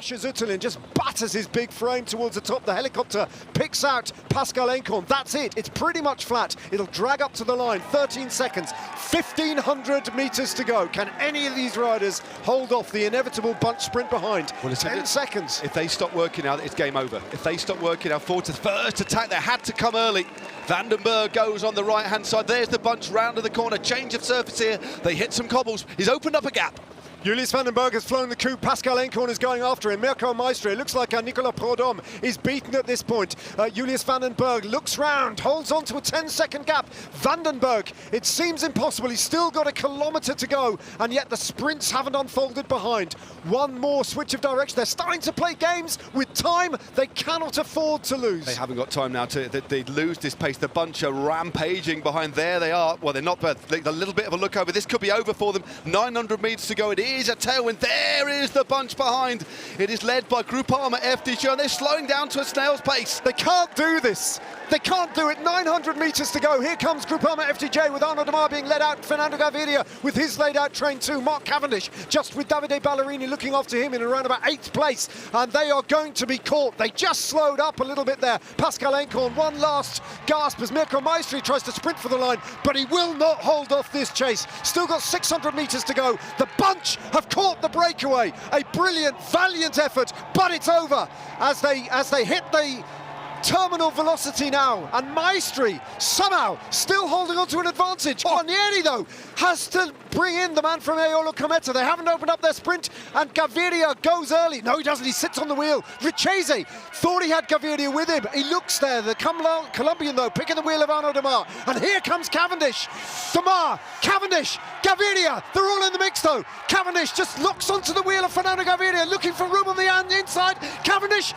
dashes Utterlin, just batters his big frame towards the top. The helicopter picks out Pascal Encorn. That's it. It's pretty much flat. It'll drag up to the line. 13 seconds. 1,500 meters to go. Can any of these riders hold off the inevitable bunch sprint behind? Well, 10 seconds. If they stop working out, it's game over. If they stop working out forward to the first attack, they had to come early. Vandenberg goes on the right-hand side. There's the bunch round to the corner. Change of surface here. They hit some cobbles. He's opened up a gap. Julius Vandenberg has flown the coupe. Pascal Encorn is going after him. Mirko Maestri, it looks like Nicolas Prudhomme is beaten at this point. Julius Vandenberg looks round, holds on to a 10-second gap. Vandenberg, it seems impossible. He's still got a kilometre to go, and yet the sprints haven't unfolded behind. One more switch of direction. They're starting to play games with time they cannot afford to lose. They haven't got time now they lose this pace. The bunch are rampaging behind. There they are. Well, they're not, but a little bit of a look over. This could be over for them. 900 metres to go. It is a tailwind. There is the bunch behind. It is led by Groupama FDJ, and they're slowing down to a snail's pace. They can't do this. They can't do it. 900 metres to go. Here comes Groupama FDJ with Arnaud Demar being led out. Fernando Gaviria with his laid out train too. Mark Cavendish just with Davide Ballerini looking after him in around about 8th place. And they are going to be caught. They just slowed up a little bit there. Pascal Encorn, one last gasp as Mirko Maestri tries to sprint for the line, but he will not hold off this chase. Still got 600 metres to go. The bunch have caught the breakaway. A brilliant, valiant effort, but it's over as they hit the terminal velocity now, and Maestri somehow still holding on to an advantage. Guarnieri, though, has to bring in the man from Eolo Cometa. They haven't opened up their sprint, and Gaviria goes early. No, he doesn't. He sits on the wheel. Richese thought he had Gaviria with him. He looks there. The Colombian, though, picking the wheel of Arnaud Demar. And here comes Cavendish. Demar, Cavendish, Gaviria. They're all in the mix, though. Cavendish just locks onto the wheel of Fernando Gaviria, looking for room on the inside. Cavendish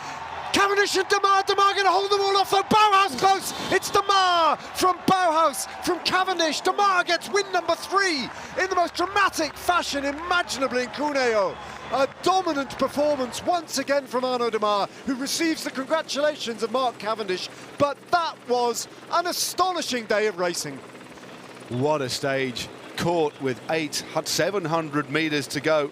and Demar going to hold them all off, though. Bauhaus close. It's Demar from Bauhaus, from Cavendish. Demar gets win number 3 in the most dramatic fashion imaginable in Cuneo. A dominant performance once again from Arnaud Demar, who receives the congratulations of Mark Cavendish. But that was an astonishing day of racing. What a stage. Caught with 700 metres to go.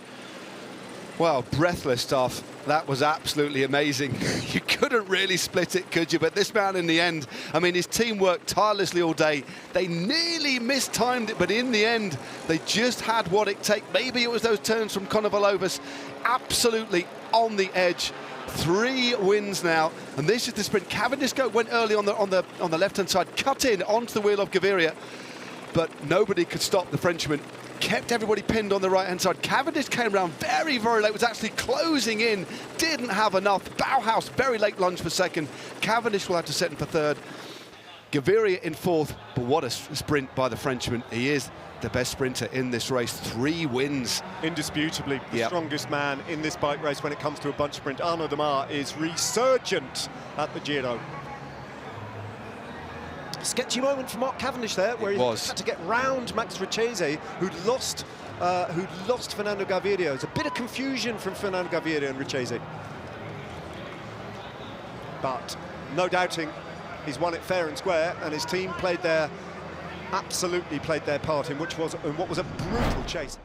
Well, breathless stuff. That was absolutely amazing. You couldn't really split it, could you? But this man in the end, I mean, his team worked tirelessly all day. They nearly mistimed it, but in the end, they just had what it takes. Maybe it was those turns from Konovalovas, absolutely on the edge. 3 wins now, and this is the sprint. Cavendish went early on the left-hand side, cut in onto the wheel of Gaviria, but nobody could stop the Frenchman. Kept everybody pinned on the right-hand side. Cavendish came around very, very late, was actually closing in, didn't have enough. Bauhaus, very late lunge for second. Cavendish will have to set in for third. Gaviria in 4th, but what a sprint by the Frenchman. He is the best sprinter in this race. 3 wins. Indisputably the strongest man in this bike race when it comes to a bunch sprint. Arnaud Demar is resurgent at the Giro. Sketchy moment for Mark Cavendish there, where he had to get round Max Richese, who'd lost Fernando Gaviria. It's a bit of confusion from Fernando Gaviria and Richese. But no doubting, he's won it fair and square, and his team absolutely played their part in what was a brutal chase.